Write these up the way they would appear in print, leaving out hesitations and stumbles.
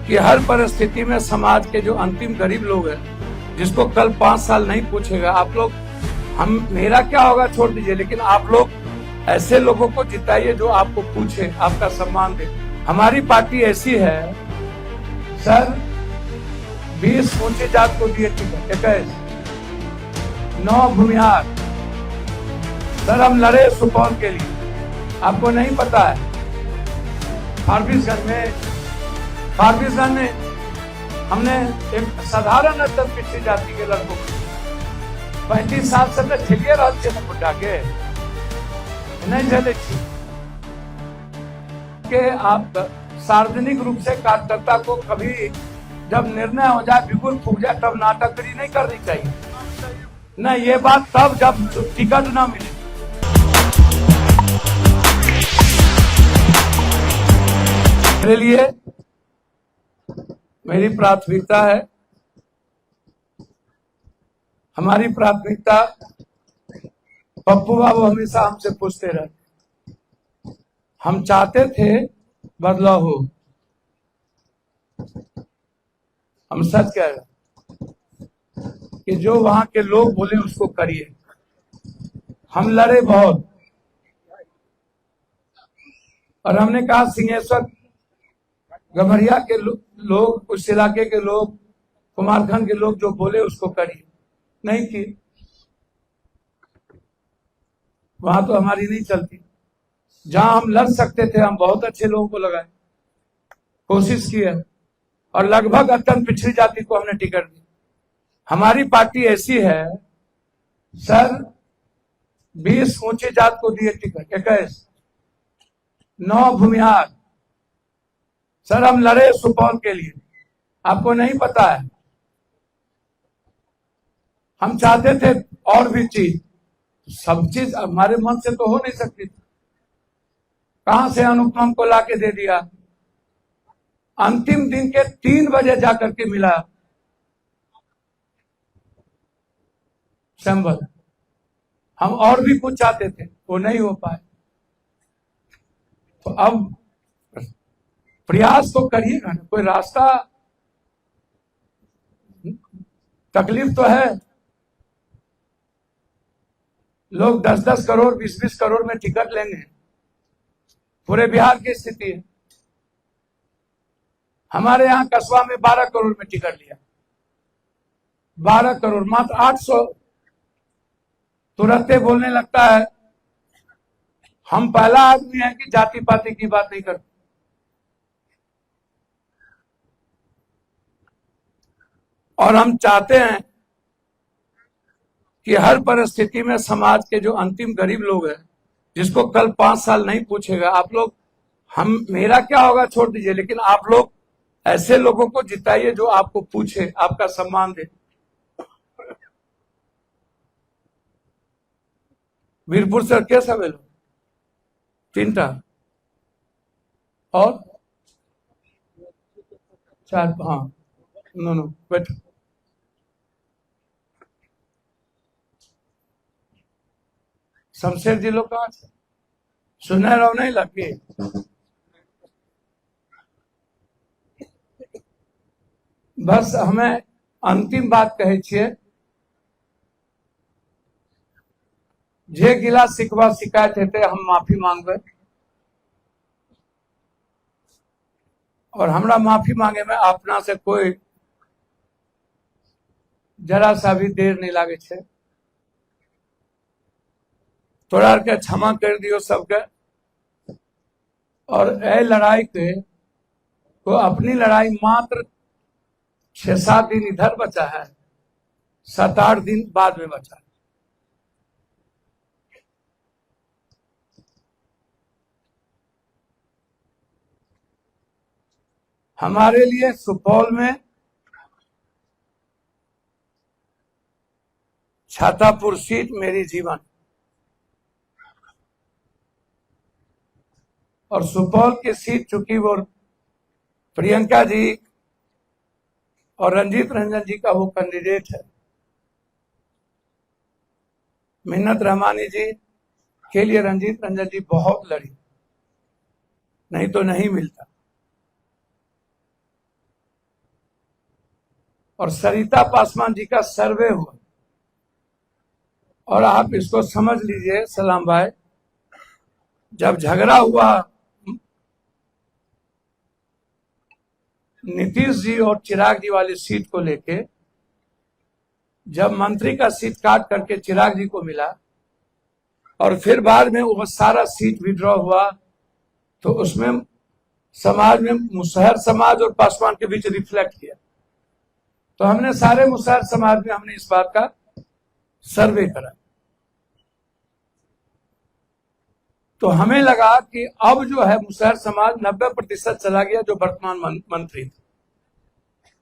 कि हर परिस्थिति में समाज के जो अंतिम गरीब लोग हैं, जिसको कल 5 साल नहीं पूछेगा, आप लोग, हम, मेरा क्या होगा छोड़ दीजिए, लेकिन आप लोग ऐसे लोगों को जिताइए जो आपको पूछे, आपका सम्मान दे। हमारी पार्टी ऐसी है सर, 20 ऊंची जात को दिए टिकट, 21 9 भूमिहार। सर हम लड़े सुपौल के लिए, आपको नहीं पता है। फारबिसगंज में हमने एक साधारण अत्यंत पिछड़ी जाति के लड़कों को 35 साल से मैं झेलिए रहा थे ना बुढ़ा के नहीं झेले के। आप सार्वजनिक रूप से कार्यकर्ता को कभी जब निर्णय हो जाए, बिगुल फूक जाए, तब नाटकगिरी नहीं करनी चाहिए ना। ये बात तब जब टिकट ना मिले। मेरे लिए मेरी प्राथमिकता है, हमारी प्राथमिकता, पप्पू बाबू हमेशा हमसे पूछते रहे, हम चाहते थे बदलाव हो। हम सच कह रहे कि जो वहां के लोग बोले उसको करिए। हम लड़े बहुत और हमने कहा सिंहेश्वर गम्हरिया के लोग, उस इलाके के लोग, कुमारखंड के लोग जो बोले उसको करिए। नहीं की, वहां तो हमारी नहीं चलती। जहां हम लड़ सकते थे हम बहुत अच्छे लोगों को लगाए, कोशिश की है और लगभग अत्यंत पिछड़ी जाति को हमने टिकट दी। हमारी पार्टी ऐसी है सर, 20 ऊंची जात को दिए टिकट, 21 9 भूमिहार। सर हम लड़े सुपौल के लिए, आपको नहीं पता है। हम चाहते थे और भी चीज, सब चीज हमारे मन से तो हो नहीं सकती। कहां से अनुपम को लाके दे दिया, अंतिम दिन के 3 बजे जाकर के मिला संभल। हम और भी कुछ चाहते थे, वो नहीं हो पाए। तो अब प्रयास तो करिएगा ना, कोई रास्ता, तकलीफ तो है। लोग 10-10 करोड़ 20-20 करोड़ में टिकट लेंगे, पूरे बिहार की स्थिति है। हमारे यहाँ कस्बा में 12 करोड़ में टिकट लिया, 12 करोड़, मात्र 800। तुरंत बोलने लगता है हम पहला आदमी है कि जाति पाति की बात नहीं करते। और हम चाहते हैं कि हर परिस्थिति में समाज के जो अंतिम गरीब लोग हैं, जिसको कल 5 साल नहीं पूछेगा, आप लोग, हम, मेरा क्या होगा छोड़ दीजिए, लेकिन आप लोग ऐसे लोगों को जिताइए जो आपको पूछे, आपका सम्मान दे। वीरपुर से कैसा बेलो 3टा और 4, हाँ, नो बैठ। शमशेर जी लोग कहाँ से सुने रहो नहीं लगे। बस हमें अंतिम बात कहे छिए, जे गिला शिकवा शिकायत हेते हम माफी मांगबे और हमरा माफी मांगे में अपना से कोई जरा सा भी देर नहीं लागे छे। तोड़ा के क्षमा कर दियो सबके। और ए लड़ाई के को अपनी लड़ाई मात्र 6-7 दिन इधर बचा है, 7-8 दिन बाद में बचा है। हमारे लिए सुपौल में छातापुर सीट मेरी जीवन, और सुपौल की सीट चूंकि वो प्रियंका जी और रंजीत रंजन जी का वो कैंडिडेट है, मिन्नत रहमानी जी के लिए रंजीत रंजन जी बहुत लड़ी, नहीं तो नहीं मिलता। और सरिता पासवान जी का सर्वे हुआ। और आप इसको समझ लीजिए सलाम भाई, जब झगड़ा हुआ नीतीश जी और चिराग जी वाली सीट को लेके, जब मंत्री का सीट काट करके चिराग जी को मिला और फिर बाद में वो सारा सीट विड्रॉ हुआ, तो उसमें समाज में मुसहर समाज और पासवान के बीच रिफ्लेक्ट किया। तो हमने सारे मुसहर समाज में हमने इस बात का सर्वे करा। तो हमें लगा कि अब जो है मुसहर समाज 90% चला गया, जो वर्तमान मंत्री थे।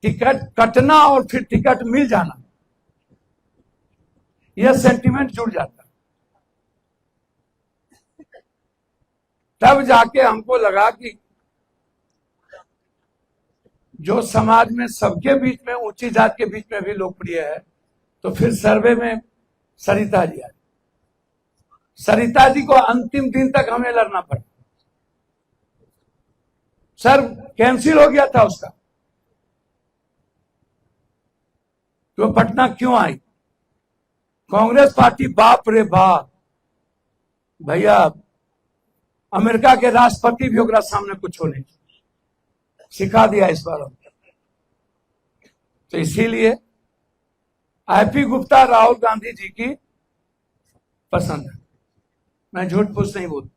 टिकट कटना और फिर टिकट मिल जाना, यह सेंटिमेंट जुड़ जाता। तब जाके हमको लगा कि जो समाज में सबके बीच में, ऊंची जात के बीच में भी लोकप्रिय है, तो फिर सर्वे में सरिता जी आई। सरिता जी को अंतिम दिन तक हमें लड़ना पड़ा। सर कैंसिल हो गया था उसका, तो पटना क्यों आई? कांग्रेस पार्टी, बाप रे बाप भैया, अमेरिका के राष्ट्रपति भी ओकरा सामने कुछ नहीं सिखा दिया इस बार। तो इसीलिए आईपी गुप्ता राहुल गांधी जी की पसंद है। मैं झूठ पूछ नहीं बोल,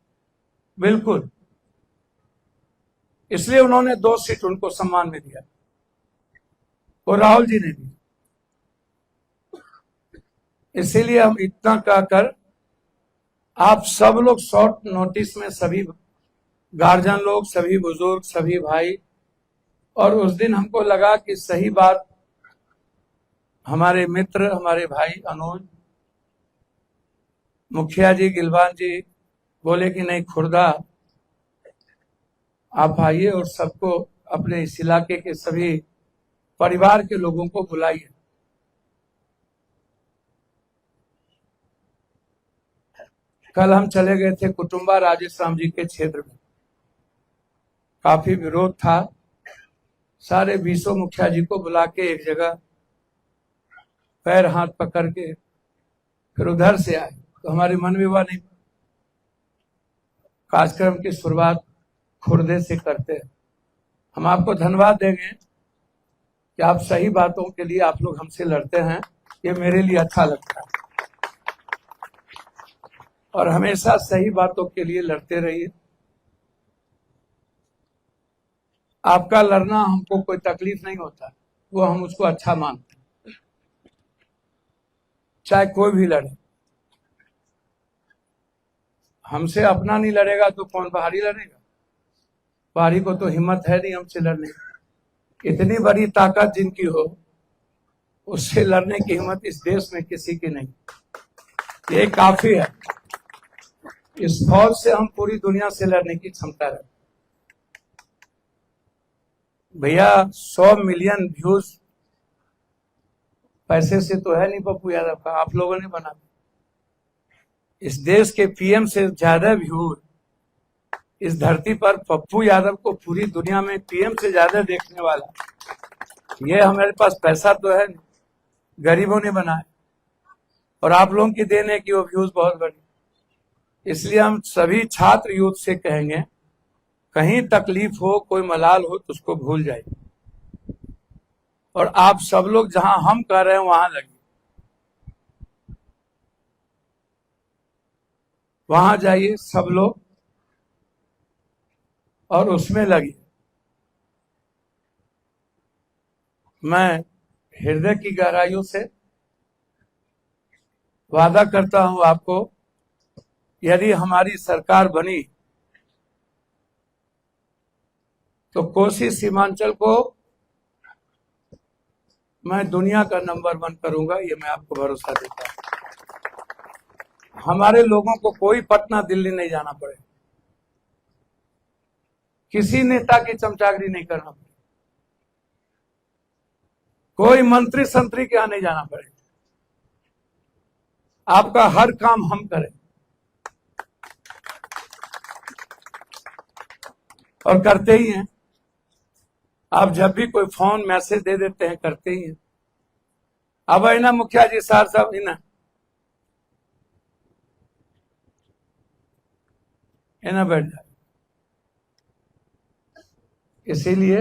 बिल्कुल। इसलिए उन्होंने 2 सीट उनको सम्मान में दिया, वो राहुल जी ने दी। इसीलिए हम इतना कहकर आप सब लोग शॉर्ट नोटिस में, सभी गार्जियन लोग, सभी बुजुर्ग, सभी भाई, और उस दिन हमको लगा कि सही बात हमारे मित्र, हमारे भाई अनुज मुखिया जी, गिलवान जी बोले कि नहीं खुर्दा आप आइए और सबको, अपने इस इलाके के सभी परिवार के लोगों को बुलाइए। कल हम चले गए थे कुटुंबा राजेश राम जी के क्षेत्र में, काफी विरोध था। सारे 20 मुखिया जी को बुला के एक जगह पैर हाथ पकड़ के फिर उधर से आए, तो हमारे मन में हुआ नहीं। कार्यक्रम की शुरुआत खुर्दे से करते हैं। हम आपको धन्यवाद देंगे कि आप सही बातों के लिए आप लोग हमसे लड़ते हैं, ये मेरे लिए अच्छा लगता है। और हमेशा सही बातों के लिए लड़ते रहिए। आपका लड़ना हमको कोई तकलीफ नहीं होता, वो हम उसको अच्छा मानते हैं, चाहे कोई भी लड़े। हमसे अपना नहीं लड़ेगा तो कौन बाहरी लड़ेगा? बाहरी को तो हिम्मत है नहीं हमसे लड़ने की। इतनी बड़ी ताकत जिनकी हो, उससे लड़ने की हिम्मत इस देश में किसी की नहीं। ये काफी है। इस फौज से हम पूरी दुनिया से लड़ने की क्षमता है। भैया 100 मिलियन व्यूज पैसे से तो है नहीं पप्पू यादव का, आप लोगों ने बना। इस देश के पीएम से ज्यादा व्यूज इस धरती पर पप्पू यादव को पूरी दुनिया में पीएम से ज्यादा देखने वाला, ये हमारे पास पैसा तो है नहीं, गरीबों ने बनाया और आप लोगों की देन है कि वो व्यूज बहुत बड़ी। इसलिए हम सभी छात्र यूथ से कहेंगे, कहीं तकलीफ हो, कोई मलाल हो तो उसको भूल जाइए और आप सब लोग जहां हम कर रहे हैं वहां लगिए, वहां जाइए सब लोग और उसमें लगिए। मैं हृदय की गहराइयों से वादा करता हूं आपको, यदि हमारी सरकार बनी तो कोसी सीमांचल को मैं दुनिया का नंबर 1 करूंगा, ये मैं आपको भरोसा देता हूं। हमारे लोगों को कोई पटना दिल्ली नहीं जाना पड़े, किसी नेता की चमचागिरी नहीं करना पड़े, कोई मंत्री संतरी के यहां नहीं जाना पड़े। आपका हर काम हम करें और करते ही हैं। आप जब भी कोई फोन मैसेज दे देते हैं, करते ही हैं। अब इना मुखिया जी सर सब इना बैठ जाए। इसीलिए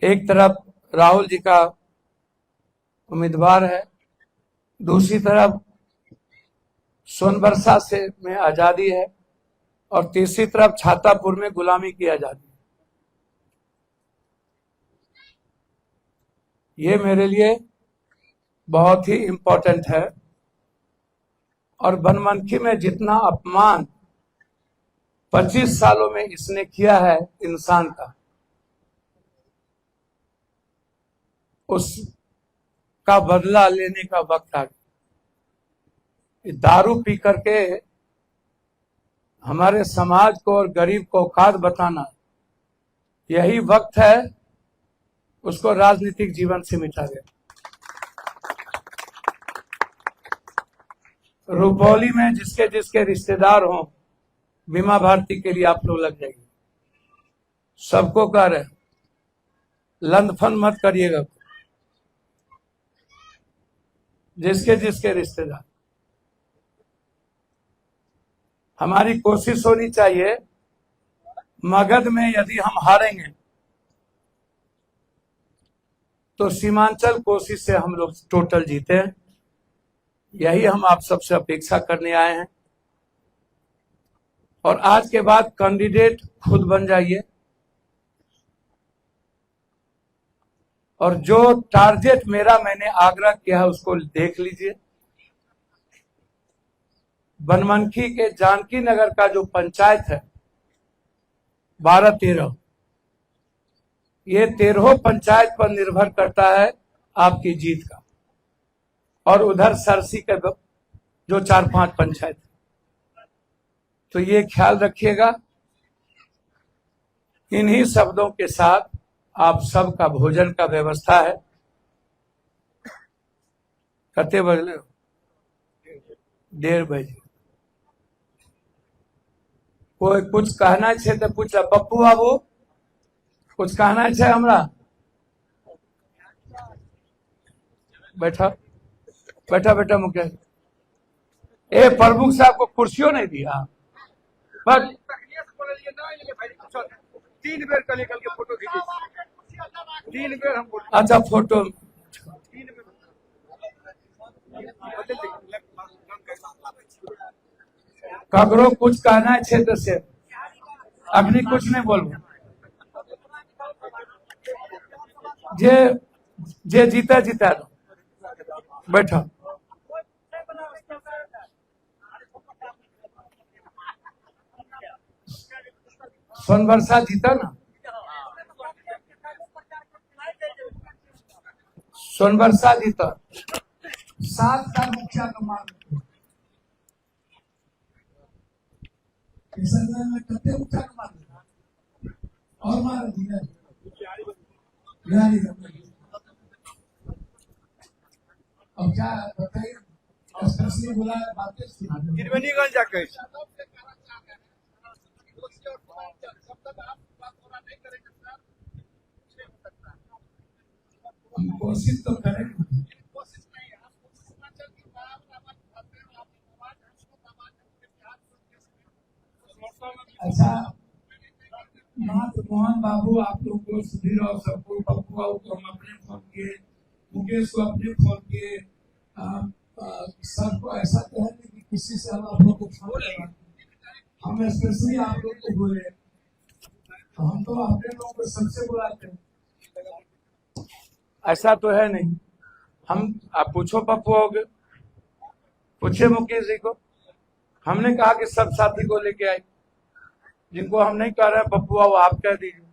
एक तरफ राहुल जी का उम्मीदवार है, दूसरी तरफ सोनबरसा से में आजादी है, और तीसरी तरफ छातापुर में गुलामी की आजादी। ये मेरे लिए बहुत ही इंपॉर्टेंट है। और बनमनखी में जितना अपमान 25 सालों में इसने किया है इंसान का, उसका बदला लेने का वक्त आ गया। दारू पी करके हमारे समाज को और गरीब को औकात बताना, यही वक्त है उसको राजनीतिक जीवन से मिटा गया। रुपौली में जिसके जिसके रिश्तेदार हों, बीमा भारती के लिए आप लोग लग जाइए। सबको कह रहे, लंदफन मत करिएगा। जिसके जिसके रिश्तेदार, हमारी कोशिश होनी चाहिए, मगध में यदि हम हारेंगे तो सीमांचल कोशिश से हम लोग टोटल जीते हैं। यही हम आप सबसे अपेक्षा करने आए हैं। और आज के बाद कैंडिडेट खुद बन जाइए, और जो टारगेट मैंने आग्रह किया है उसको देख लीजिए। बनमनखी के जानकी नगर का जो पंचायत है 12-13, ये 13 पंचायत पर निर्भर करता है आपकी जीत का। और उधर सरसी के जो 4-5 पंचायत, तो ये ख्याल रखिएगा। इन्हीं शब्दों के साथ आप सबका भोजन का व्यवस्था है। कते बजे? 1:30 बजे। कोई कुछ कहना है तो पूछ। पप्पू बाबू कुछ कहना है हमरा? बैठा बैठा बैठा मुखिया। ए प्रमुख साहब को कुर्सियों नहीं दिया, बस 3 बेर कल के फोटो खींचे, 3 बेर हम। अच्छा फोटो ककरो कुछ कहना है क्षेत्र से, अग्नि कुछ नहीं बोलबो। जे जीता जीता दो। बैठा सोनबरसा जीता ना, सोनबरसा जीता। 7 का मुखिया का मान में कते मुखिया का मान और मार दिया। अब क्या बताइए, स्पेशली बोला बातें त्रिवेणीगंज जाके हम कोशिश तो करेंगे। अच्छा मोहन बाबू, आप लोग को, सुधीर और सबको, पप्पू बाबू को हम अपने फोन किए, मुकेश को अपने फोन किए, सबको ऐसा तो है कि किसी से हम आप लोग को फोन किया, हम स्पेशली आप लोग को बोले, तो हम तो अपने लोगों को सबसे बुलाते हैं। ऐसा तो है नहीं। हम आप पूछो पप्पू हो गए, पूछे मुकेश जी को। हमने कहा कि सब साथी को लेके आए, जिनको हम नहीं कह रहे पप्पू आओ आप कह दीजिए।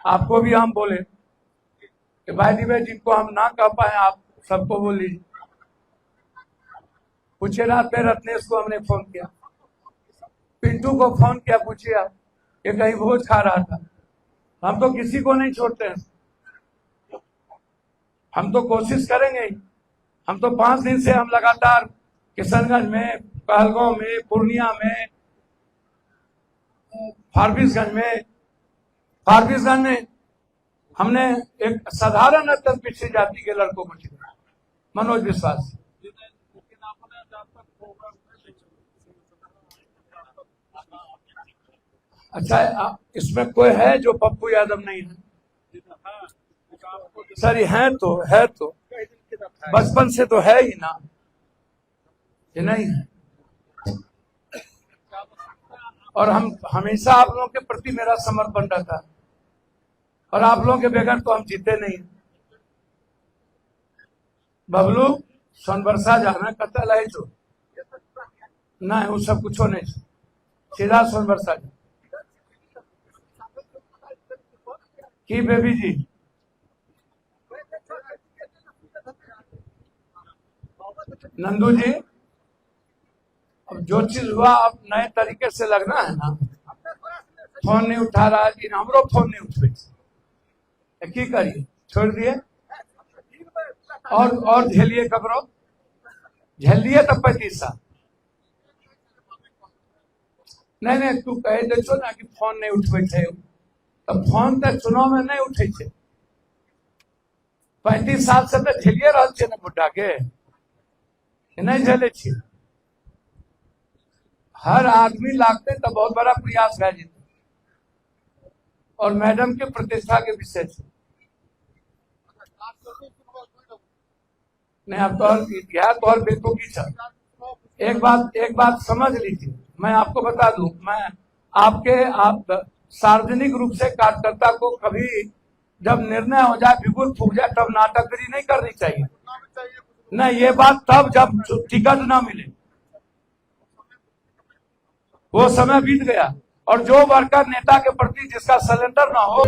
आपको भी हम बोले कि भाई जिनको हम ना कह पाए आप सबको बोल लीजिए। पूछे रात में रत्नेश को हमने फोन किया, पिंटू को फोन किया, पूछिए आप, ये कहीं भोज खा रहा था। हम तो किसी को नहीं छोड़ते हैं, हम तो कोशिश करेंगे ही। हम तो 5 दिन से हम लगातार किशनगंज में, कहलगांव में, पूर्णिया में, फारबिसगंज में हमने एक साधारण अत्यंत पिछड़ी जाति के लड़कों को चुना, मनोज विश्वास। अच्छा, इसमें कोई है जो पप्पू यादव नहीं है? सर ये है तो बचपन से तो है ही ना, ये नहीं है। और हम हमेशा आप लोगों के प्रति मेरा समर्पण रहता है, और आप लोगों के बगैर तो हम जीते नहीं। बबलू सोनबरसा जाना कतल है जो ना, वो सब कुछ नहीं, सीधा सोनबरसा जा की बेबी जी। नंदू जी, अब जो चीज हुआ अब नए तरीके से लगना है ना। फोन नहीं उठा रहा है, हमरो फोन नहीं उठे, की करिए, छोड़ दिए और झेलिए, कबरो झेलिए तब 35 साल। नहीं तू कहे दे छो ना कि फोन नहीं उठवे थे, तब फोन तक चुनाव में नहीं उठे थे। 35 साल से तो झेलिए रहा छे ना बुढ़ा के, नहीं झेले छे। हर आदमी लागते तो बहुत बड़ा प्रयास है जी, और मैडम के प्रतिष्ठा के विषय से नहीं। अब तो और बेतुकी था। एक बात समझ लीजिए, मैं आपको बता दूं, मैं आप सार्वजनिक रूप से कार्यकर्ता को कभी जब निर्णय हो जाए, बिगुल फूक जाए, तब नाटकगिरी नहीं करनी चाहिए। नहीं, ये बात तब जब टिकट ना मिले, वो समय बीत गया। और जो वर्कर नेता के प्रति जिसका सिलेंडर ना हो